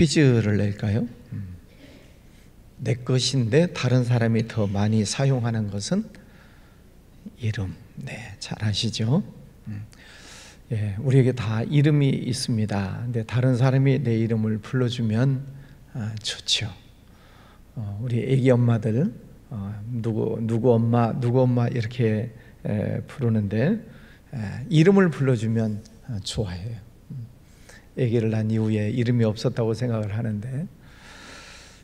퀴즈를 낼까요? 내 것인데 다른 사람이 더 많이 사용하는 것은 이름. 네, 잘 아시죠? 예, 우리에게 다 이름이 있습니다. 근데 다른 사람이 내 이름을 불러주면 좋죠. 우리 애기 엄마들 누구 엄마 이렇게 부르는데 이름을 불러주면 좋아해요. 아기를 낳은 이후에 이름이 없었다고 생각을 하는데,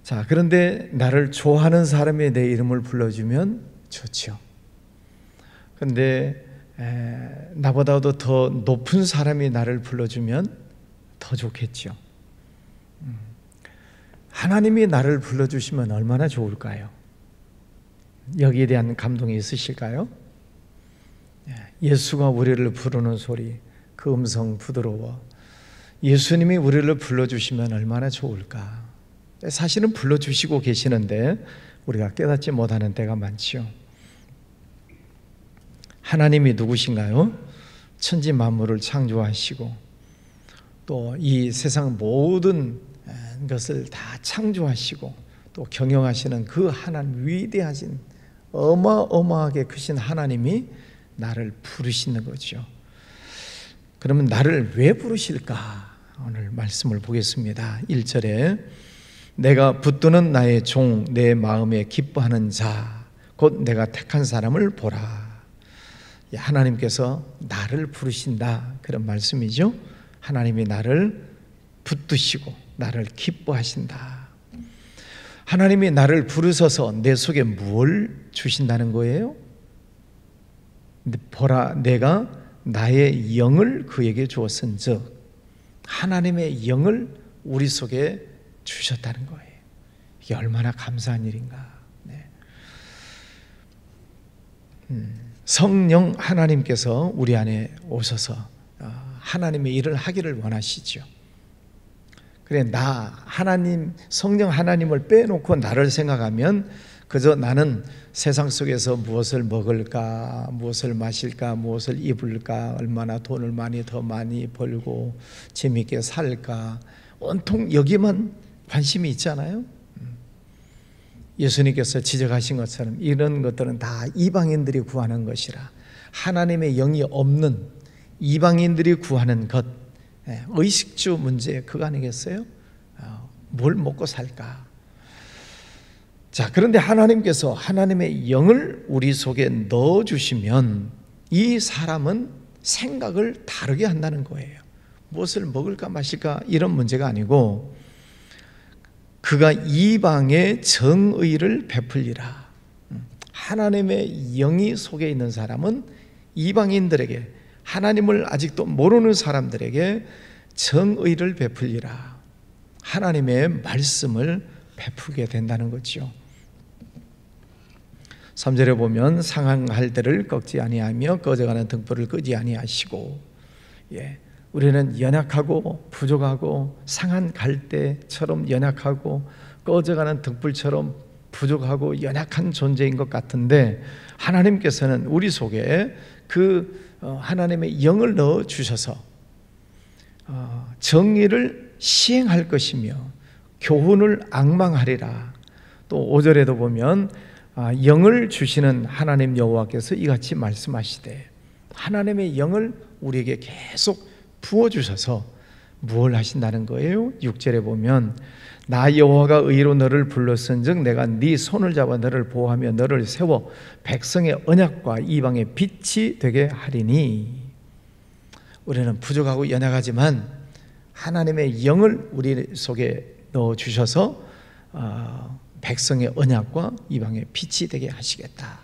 자, 그런데 나를 좋아하는 사람이 내 이름을 불러주면 좋죠. 그런데 나보다도 더 높은 사람이 나를 불러주면 더 좋겠죠. 하나님이 나를 불러주시면 얼마나 좋을까요? 여기에 대한 감동이 있으실까요? 예수가 우리를 부르는 소리, 그 음성 부드러워. 예수님이 우리를 불러주시면 얼마나 좋을까. 사실은 불러주시고 계시는데 우리가 깨닫지 못하는 때가 많지요. 하나님이 누구신가요? 천지 만물을 창조하시고 또 이 세상 모든 것을 다 창조하시고 또 경영하시는 그 하나님, 위대하신 어마어마하게 크신 하나님이 나를 부르시는 거죠. 그러면 나를 왜 부르실까? 오늘 말씀을 보겠습니다. 1절에 내가 붙드는 나의 종, 내 마음에 기뻐하는 자, 곧 내가 택한 사람을 보라. 하나님께서 나를 부르신다, 그런 말씀이죠. 하나님이 나를 붙드시고 나를 기뻐하신다. 하나님이 나를 부르셔서 내 속에 무엇을 주신다는 거예요? 보라, 내가 나의 영을 그에게 주었은즉, 하나님의 영을 우리 속에 주셨다는 거예요. 이게 얼마나 감사한 일인가. 네. 성령 하나님께서 우리 안에 오셔서 하나님의 일을 하기를 원하시죠. 그래, 하나님, 성령 하나님을 빼놓고 나를 생각하면 그저 나는 세상 속에서 무엇을 먹을까, 무엇을 마실까, 무엇을 입을까, 얼마나 돈을 더 많이 벌고 재미있게 살까, 온통 여기만 관심이 있잖아요. 예수님께서 지적하신 것처럼 이런 것들은 다 이방인들이 구하는 것이라. 하나님의 영이 없는 이방인들이 구하는 것, 의식주 문제, 그거 아니겠어요? 뭘 먹고 살까? 자, 그런데 하나님께서 하나님의 영을 우리 속에 넣어주시면 이 사람은 생각을 다르게 한다는 거예요. 무엇을 먹을까 마실까 이런 문제가 아니고, 그가 이방의 정의를 베풀리라. 하나님의 영이 속에 있는 사람은 이방인들에게, 하나님을 아직도 모르는 사람들에게 정의를 베풀리라. 하나님의 말씀을 베풀게 된다는 거죠. 3절에 보면 상할 때를 꺾지 아니하며 꺼져가는 등불을 끄지 아니하시고, 우리는 연약하고 부족하고 상한 갈대처럼 연약하고 꺼져가는 등불처럼 부족하고 연약한 존재인 것 같은데, 하나님께서는 우리 속에 그 하나님의 영을 넣어 주셔서 정의를 시행할 것이며 교훈을 앙망하리라. 또 5절에도 보면 영을 주시는 하나님 여호와께서 이같이 말씀하시되, 하나님의 영을 우리에게 계속 부어주셔서 무엇을 하신다는 거예요? 6절에 보면 나 여호와가 의로 너를 불렀은즉 내가 네 손을 잡아 너를 보호하며 너를 세워 백성의 언약과 이방의 빛이 되게 하리니. 우리는 부족하고 연약하지만 하나님의 영을 우리 속에 넣어주셔서 백성의 언약과 이방의 빛이 되게 하시겠다.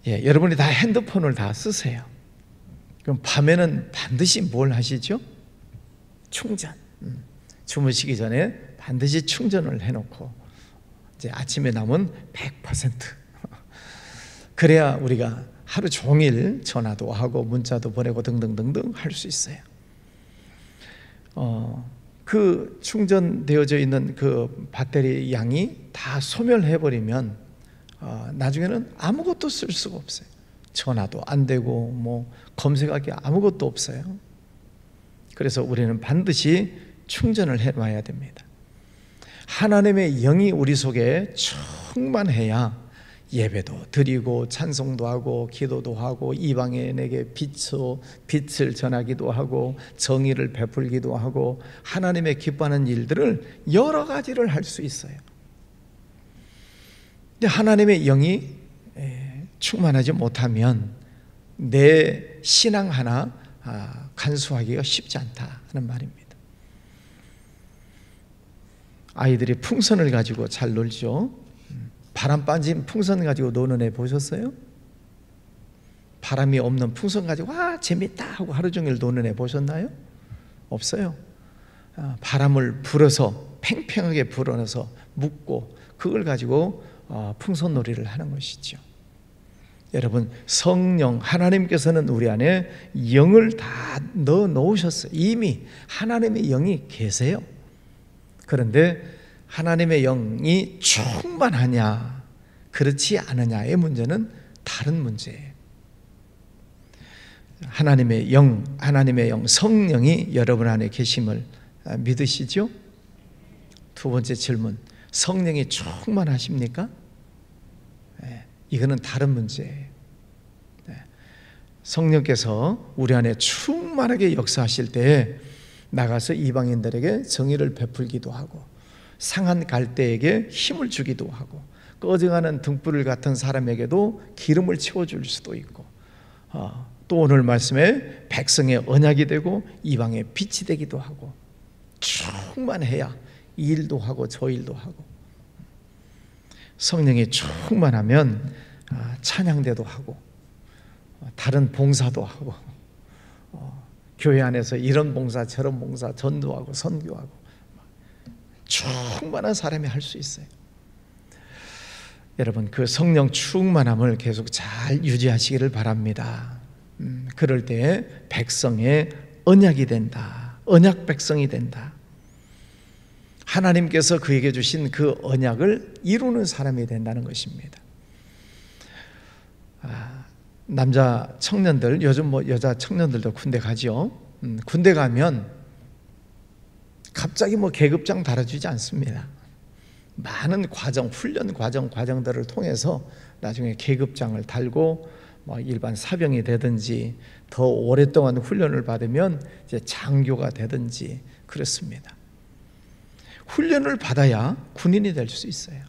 여러분이 다 핸드폰을 다 쓰세요. 그럼 밤에는 반드시 뭘 하시죠? 충전. 주무시기 전에 반드시 충전을 해놓고 이제 아침에 남은 100% 그래야 우리가 하루 종일 전화도 하고 문자도 보내고 등등등등 할 수 있어요. 그 충전되어져 있는 그 배터리 양이 다 소멸해버리면 나중에는 아무것도 쓸 수가 없어요. 전화도 안 되고 검색하기 아무것도 없어요. 그래서 우리는 반드시 충전을 해놔야 됩니다. 하나님의 영이 우리 속에 충만해야 예배도 드리고 찬송도 하고 기도도 하고 이방인에게 빛을 전하기도 하고 정의를 베풀기도 하고 하나님의 기뻐하는 일들을 여러 가지를 할 수 있어요. 근데 하나님의 영이 충만하지 못하면 내 신앙 하나 간수하기가 쉽지 않다 하는 말입니다. 아이들이 풍선을 가지고 잘 놀죠. 바람 빠진 풍선 가지고 노는 애 보셨어요? 바람이 없는 풍선 가지고 와 재밌다 하고 하루 종일 노는 애 보셨나요? 없어요. 바람을 불어서 팽팽하게 불어넣어서 묶고 그걸 가지고 풍선놀이를 하는 것이죠. 여러분, 성령 하나님께서는 우리 안에 영을 다 넣어 놓으셨어요. 이미 하나님의 영이 계세요. 그런데 하나님의 영이 충만하냐 그렇지 않느냐의 문제는 다른 문제예요. 하나님의 영 성령이 여러분 안에 계심을 믿으시죠? 두 번째 질문, 성령이 충만하십니까? 이거는 다른 문제예요. 성령께서 우리 안에 충만하게 역사하실 때 나가서 이방인들에게 정의를 베풀기도 하고 상한 갈대에게 힘을 주기도 하고 꺼져가는 등불을 같은 사람에게도 기름을 채워줄 수도 있고 또 오늘 말씀에 백성의 언약이 되고 이방의 빛이 되기도 하고 충만해야 이 일도 하고 저 일도 하고 성령이 충만하면 찬양대도 하고 다른 봉사도 하고 교회 안에서 이런 봉사 저런 봉사 전도하고 선교하고 충만한 사람이 할 수 있어요. 여러분, 그 성령 충만함을 계속 잘 유지하시기를 바랍니다. 그럴 때 백성의 언약이 된다. 언약 백성이 된다. 하나님께서 그에게 주신 그 언약을 이루는 사람이 된다는 것입니다. 남자 청년들, 요즘 여자 청년들도 군대 가죠. 군대 가면 갑자기 계급장 달아주지 않습니다. 많은 과정, 훈련 과정들을 통해서 나중에 계급장을 달고 일반 사병이 되든지 더 오랫동안 훈련을 받으면 이제 장교가 되든지 그렇습니다. 훈련을 받아야 군인이 될 수 있어요.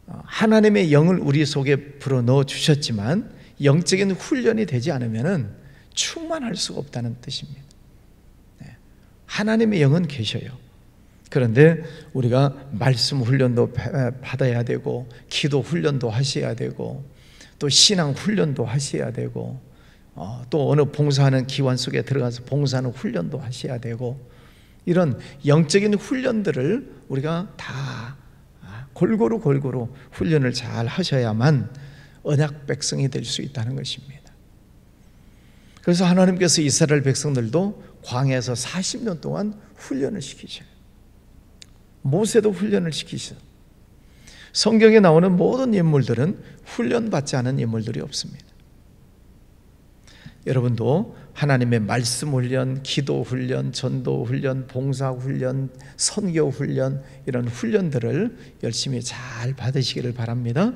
하나님의 영을 우리 속에 불어넣어 주셨지만 영적인 훈련이 되지 않으면 충만할 수가 없다는 뜻입니다. 하나님의 영은 계셔요. 그런데 우리가 말씀 훈련도 받아야 되고 기도 훈련도 하셔야 되고 또 신앙 훈련도 하셔야 되고 또 어느 봉사하는 기관 속에 들어가서 봉사하는 훈련도 하셔야 되고 이런 영적인 훈련들을 우리가 다 골고루 훈련을 잘 하셔야만 언약 백성이 될 수 있다는 것입니다. 그래서 하나님께서 이스라엘 백성들도 광야에서 40년 동안 훈련을 시키셔요. 모세도 훈련을 시키셔요. 성경에 나오는 모든 인물들은 훈련받지 않은 인물들이 없습니다. 여러분도 하나님의 말씀 훈련, 기도 훈련, 전도 훈련, 봉사 훈련, 선교 훈련 이런 훈련들을 열심히 잘 받으시기를 바랍니다.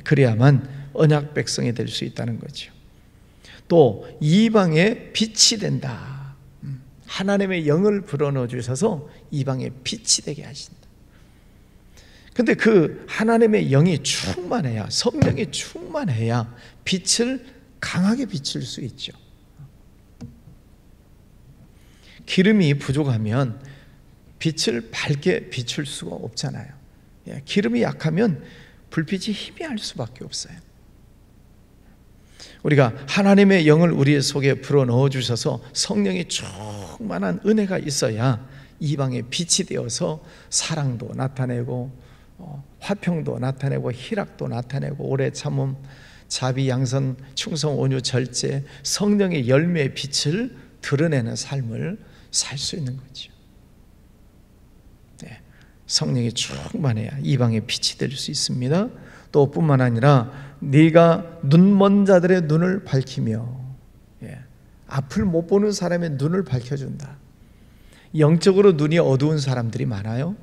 그래야만 언약 백성이 될 수 있다는 거죠. 또 이방의 빛이 된다. 하나님의 영을 불어넣어 주셔서 이방의 빛이 되게 하신다. 근데 그 하나님의 영이 충만해야, 성령이 충만해야 빛을 강하게 비출 수 있죠. 기름이 부족하면 빛을 밝게 비출 수가 없잖아요. 기름이 약하면 불빛이 희미할 수밖에 없어요. 우리가 하나님의 영을 우리 속에 불어넣어 주셔서 성령이 충만한 은혜가 있어야 이방의 빛이 되어서 사랑도 나타내고 화평도 나타내고 희락도 나타내고 오래 참음, 자비, 양선, 충성, 온유, 절제, 성령의 열매의 빛을 드러내는 삶을 살 수 있는 거죠. 성령이 충만해야 이방의 빛이 될 수 있습니다. 또 뿐만 아니라 네가 눈먼 자들의 눈을 밝히며 앞을 못 보는 사람의 눈을 밝혀준다. 영적으로 눈이 어두운 사람들이 많아요.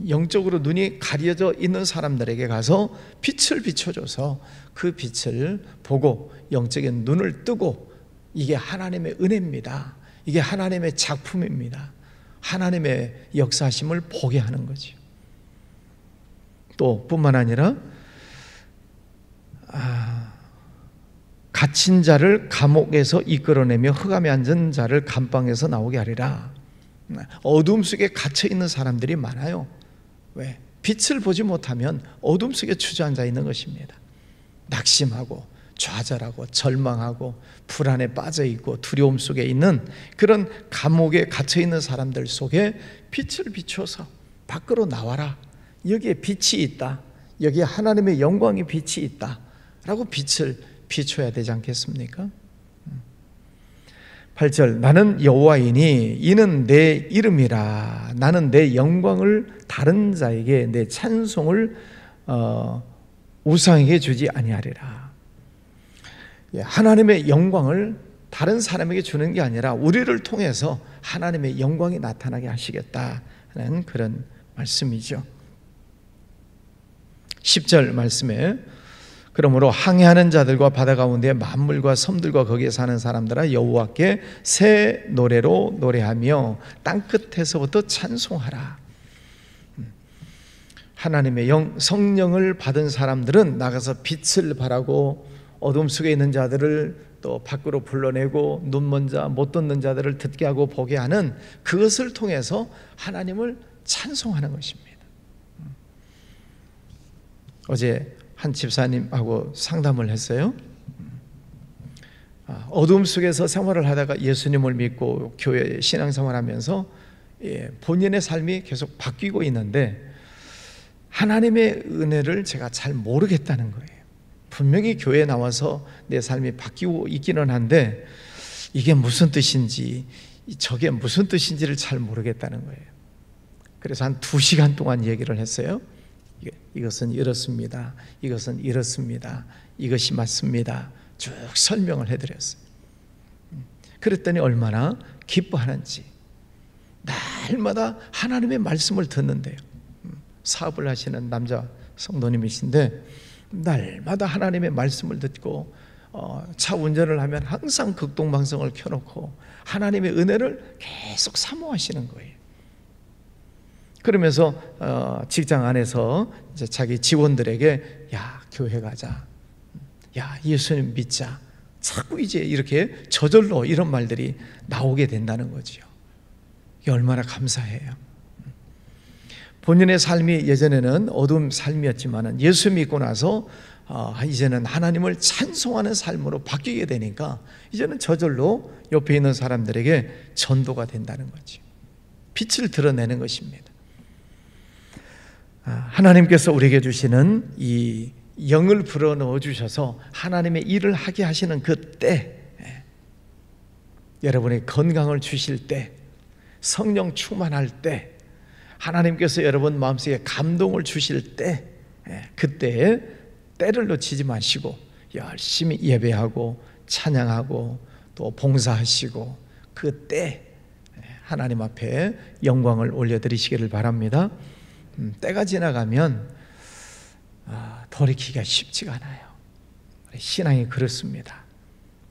영적으로 눈이 가려져 있는 사람들에게 가서 빛을 비춰줘서 그 빛을 보고 영적인 눈을 뜨고 이게 하나님의 은혜입니다. 이게 하나님의 작품입니다. 하나님의 역사심을 보게 하는 거죠. 또 뿐만 아니라 갇힌 자를 감옥에서 이끌어내며 흑암에 앉은 자를 감방에서 나오게 하리라. 어둠 속에 갇혀 있는 사람들이 많아요. 왜? 빛을 보지 못하면 어둠 속에 주저앉아 있는 것입니다. 낙심하고 좌절하고 절망하고 불안에 빠져 있고 두려움 속에 있는 그런 감옥에 갇혀 있는 사람들 속에 빛을 비춰서 밖으로 나와라. 여기에 빛이 있다. 여기에 하나님의 영광의 빛이 있다. 라고 빛을 비춰야 되지 않겠습니까? 8절 나는 여호와이니 이는 내 이름이라. 나는 내 영광을 다른 자에게 내 찬송을 우상에게 주지 아니하리라. 하나님의 영광을 다른 사람에게 주는 게 아니라 우리를 통해서 하나님의 영광이 나타나게 하시겠다는 그런 말씀이죠. 10절 말씀에 그러므로 항해하는 자들과 바다 가운데 만물과 섬들과 거기에 사는 사람들아 여호와께 새 노래로 노래하며 땅끝에서부터 찬송하라. 하나님의 성령을 받은 사람들은 나가서 빛을 발하고 어둠 속에 있는 자들을 또 밖으로 불러내고 눈먼 자, 못 듣는 자들을 듣게 하고 보게 하는 그것을 통해서 하나님을 찬송하는 것입니다. 어제 한 집사님하고 상담을 했어요. 어둠 속에서 생활을 하다가 예수님을 믿고 교회 신앙생활하면서 본인의 삶이 계속 바뀌고 있는데 하나님의 은혜를 제가 잘 모르겠다는 거예요. 분명히 교회에 나와서 내 삶이 바뀌고 있기는 한데 이게 무슨 뜻인지 저게 무슨 뜻인지를 잘 모르겠다는 거예요. 그래서 한 2시간 동안 얘기를 했어요. 이것은 이렇습니다. 이것은 이렇습니다. 이것이 맞습니다. 쭉 설명을 해드렸어요. 그랬더니 얼마나 기뻐하는지. 날마다 하나님의 말씀을 듣는데요. 사업을 하시는 남자 성도님이신데 날마다 하나님의 말씀을 듣고 차 운전을 하면 항상 극동방송을 켜놓고 하나님의 은혜를 계속 사모하시는 거예요. 그러면서 직장 안에서 이제 자기 직원들에게 야 교회 가자, 야 예수님 믿자, 자꾸 이제 이렇게 저절로 이런 말들이 나오게 된다는 거죠. 이게 얼마나 감사해요. 본인의 삶이 예전에는 어두운 삶이었지만 예수 믿고 나서 이제는 하나님을 찬송하는 삶으로 바뀌게 되니까 이제는 저절로 옆에 있는 사람들에게 전도가 된다는 거죠. 빛을 드러내는 것입니다. 하나님께서 우리에게 주시는 이 영을 불어넣어 주셔서 하나님의 일을 하게 하시는 그 때, 여러분의 건강을 주실 때, 성령 충만할 때, 하나님께서 여러분 마음속에 감동을 주실 때, 그때에 때를 놓치지 마시고 열심히 예배하고 찬양하고 또 봉사하시고 그때 하나님 앞에 영광을 올려드리시기를 바랍니다. 때가 지나가면 돌이키기가 쉽지가 않아요. 신앙이 그렇습니다.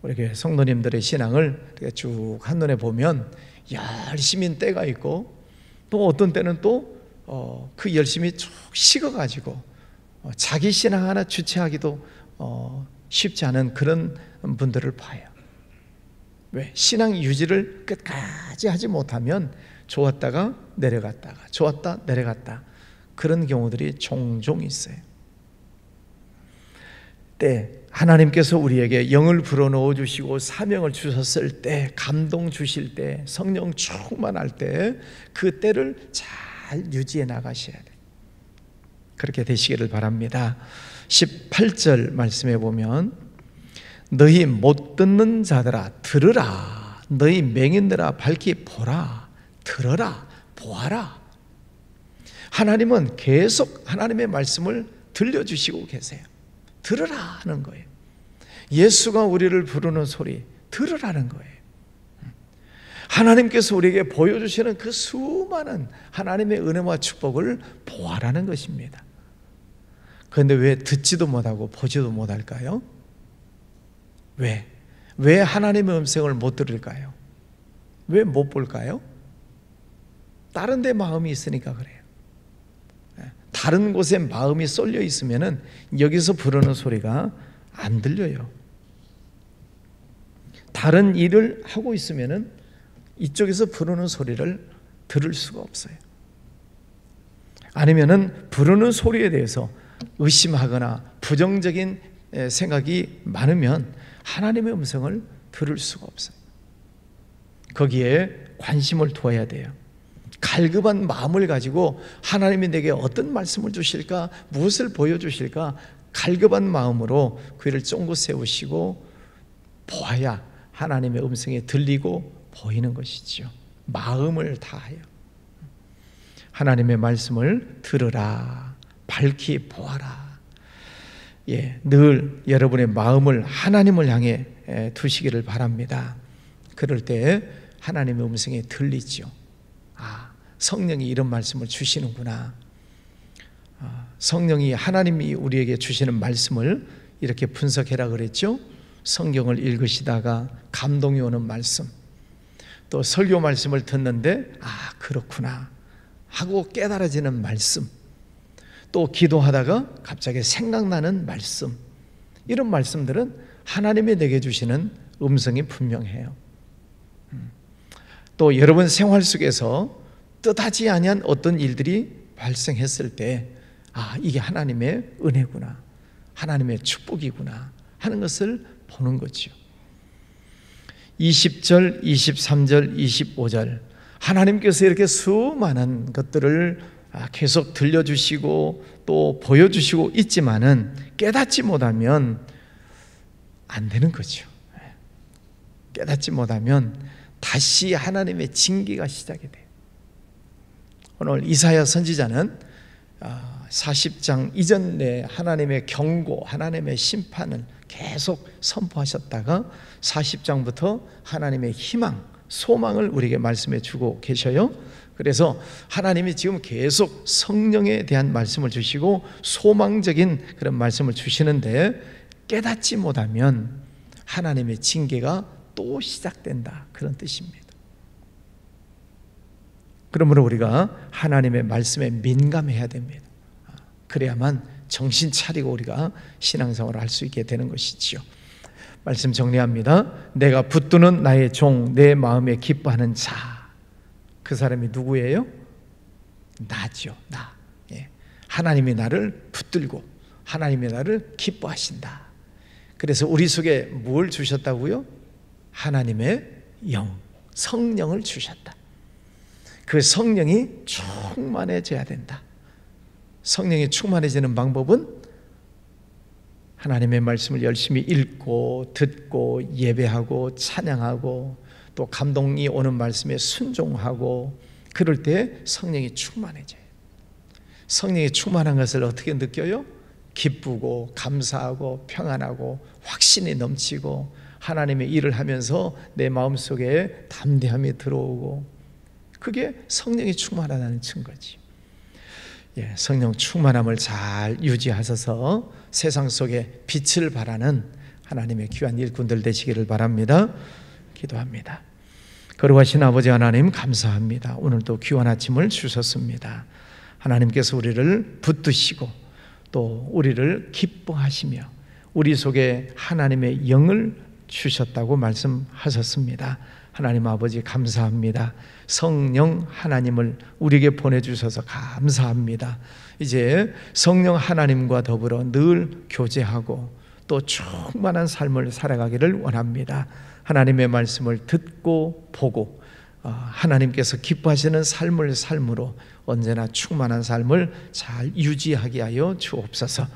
우리 교회 성도님들의 신앙을 쭉 한눈에 보면 열심인 때가 있고 또 어떤 때는 또 그 열심이 쭉 식어가지고 자기 신앙 하나 주체하기도 쉽지 않은 그런 분들을 봐요. 왜? 신앙 유지를 끝까지 하지 못하면 좋았다가 내려갔다가 좋았다 내려갔다 그런 경우들이 종종 있어요. 때 하나님께서 우리에게 영을 불어넣어 주시고 사명을 주셨을 때, 감동 주실 때, 성령 충만할 때 그 때를 잘 유지해 나가셔야 돼요. 그렇게 되시기를 바랍니다. 18절 말씀해 보면 너희 못 듣는 자들아 들으라, 너희 맹인들아 밝히 보라, 들어라, 보아라. 하나님은 계속 하나님의 말씀을 들려주시고 계세요. 들으라 하는 거예요. 예수가 우리를 부르는 소리 들으라는 거예요. 하나님께서 우리에게 보여주시는 그 수많은 하나님의 은혜와 축복을 보아라는 것입니다. 그런데 왜 듣지도 못하고 보지도 못할까요? 왜 하나님의 음성을 못 들을까요? 왜 못 볼까요? 다른 데 마음이 있으니까 그래요. 다른 곳에 마음이 쏠려 있으면 여기서 부르는 소리가 안 들려요. 다른 일을 하고 있으면 이쪽에서 부르는 소리를 들을 수가 없어요. 아니면은 부르는 소리에 대해서 의심하거나 부정적인 생각이 많으면 하나님의 음성을 들을 수가 없어요. 거기에 관심을 두어야 돼요. 갈급한 마음을 가지고 하나님이 내게 어떤 말씀을 주실까, 무엇을 보여주실까, 갈급한 마음으로 귀를 쫑긋 세우시고 보아야 하나님의 음성이 들리고 보이는 것이죠. 마음을 다하여 하나님의 말씀을 들으라, 밝히 보아라. 늘 여러분의 마음을 하나님을 향해 두시기를 바랍니다. 그럴 때 하나님의 음성이 들리죠. 성령이 이런 말씀을 주시는구나. 성령이 하나님이 우리에게 주시는 말씀을 이렇게 분석해라 그랬죠. 성경을 읽으시다가 감동이 오는 말씀, 또 설교 말씀을 듣는데 그렇구나 하고 깨달아지는 말씀, 또 기도하다가 갑자기 생각나는 말씀, 이런 말씀들은 하나님이 내게 주시는 음성이 분명해요. 또 여러분 생활 속에서 뜻하지 아니한 어떤 일들이 발생했을 때 이게 하나님의 은혜구나, 하나님의 축복이구나 하는 것을 보는 거죠. 20절, 23절, 25절 하나님께서 이렇게 수많은 것들을 계속 들려주시고 또 보여주시고 있지만은 깨닫지 못하면 안 되는 거죠. 깨닫지 못하면 다시 하나님의 징계가 시작이 돼요. 오늘 이사야 선지자는 40장 이전에 하나님의 경고, 하나님의 심판을 계속 선포하셨다가 40장부터 하나님의 희망, 소망을 우리에게 말씀해 주고 계셔요. 그래서 하나님이 지금 계속 성령에 대한 말씀을 주시고 소망적인 그런 말씀을 주시는데 깨닫지 못하면 하나님의 징계가 또 시작된다, 그런 뜻입니다. 그러므로 우리가 하나님의 말씀에 민감해야 됩니다. 그래야만 정신 차리고 우리가 신앙생활을 할 수 있게 되는 것이지요. 말씀 정리합니다. 내가 붙드는 나의 종, 내 마음에 기뻐하는 자, 그 사람이 누구예요? 나죠. 나. 하나님이 나를 붙들고 하나님이 나를 기뻐하신다. 그래서 우리 속에 뭘 주셨다고요? 하나님의 영, 성령을 주셨다. 그 성령이 충만해져야 된다. 성령이 충만해지는 방법은 하나님의 말씀을 열심히 읽고 듣고 예배하고 찬양하고 또 감동이 오는 말씀에 순종하고, 그럴 때 성령이 충만해져요. 성령이 충만한 것을 어떻게 느껴요? 기쁘고 감사하고 평안하고 확신이 넘치고 하나님의 일을 하면서 내 마음속에 담대함이 들어오고, 그게 성령이 충만하다는 증거지. 성령 충만함을 잘 유지하셔서 세상 속에 빛을 발하는 하나님의 귀한 일꾼들 되시기를 바랍니다. 기도합니다. 거룩하신 아버지 하나님, 감사합니다. 오늘도 귀한 아침을 주셨습니다. 하나님께서 우리를 붙드시고 또 우리를 기뻐하시며 우리 속에 하나님의 영을 주셨다고 말씀하셨습니다. 하나님 아버지 감사합니다. 성령 하나님을 우리에게 보내주셔서 감사합니다. 이제 성령 하나님과 더불어 늘 교제하고 또 충만한 삶을 살아가기를 원합니다. 하나님의 말씀을 듣고 보고 하나님께서 기뻐하시는 삶을 삶으로 언제나 충만한 삶을 잘 유지하게 하여 주옵소서.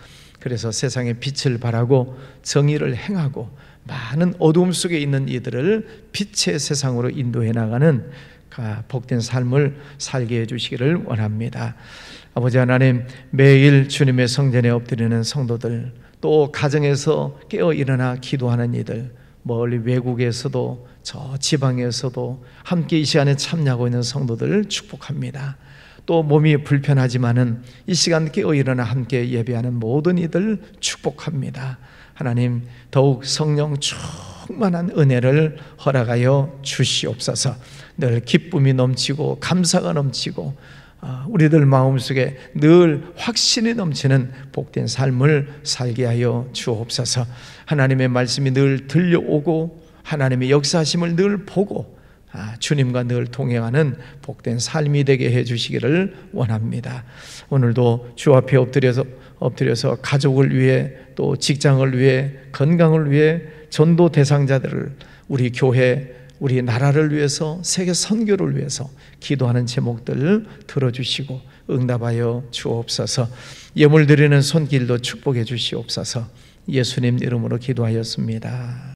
그래서 세상에 빛을 발하고 정의를 행하고 많은 어두움 속에 있는 이들을 빛의 세상으로 인도해 나가는 복된 삶을 살게 해주시기를 원합니다. 아버지 하나님, 매일 주님의 성전에 엎드리는 성도들, 또 가정에서 깨어 일어나 기도하는 이들, 멀리 외국에서도 저 지방에서도 함께 이 시간에 참여하고 있는 성도들을 축복합니다. 또 몸이 불편하지만은 이 시간 깨어 일어나 함께 예배하는 모든 이들 축복합니다. 하나님, 더욱 성령 충만한 은혜를 허락하여 주시옵소서. 늘 기쁨이 넘치고 감사가 넘치고 우리들 마음속에 늘 확신이 넘치는 복된 삶을 살게 하여 주옵소서. 하나님의 말씀이 늘 들려오고 하나님의 역사하심을 늘 보고 주님과 늘 동행하는 복된 삶이 되게 해주시기를 원합니다. 오늘도 주 앞에 엎드려서 가족을 위해 또 직장을 위해 건강을 위해 전도 대상자들을 우리 교회 우리 나라를 위해서 세계 선교를 위해서 기도하는 제목들을 들어주시고 응답하여 주옵소서. 예물 드리는 손길도 축복해 주시옵소서. 예수님 이름으로 기도하였습니다.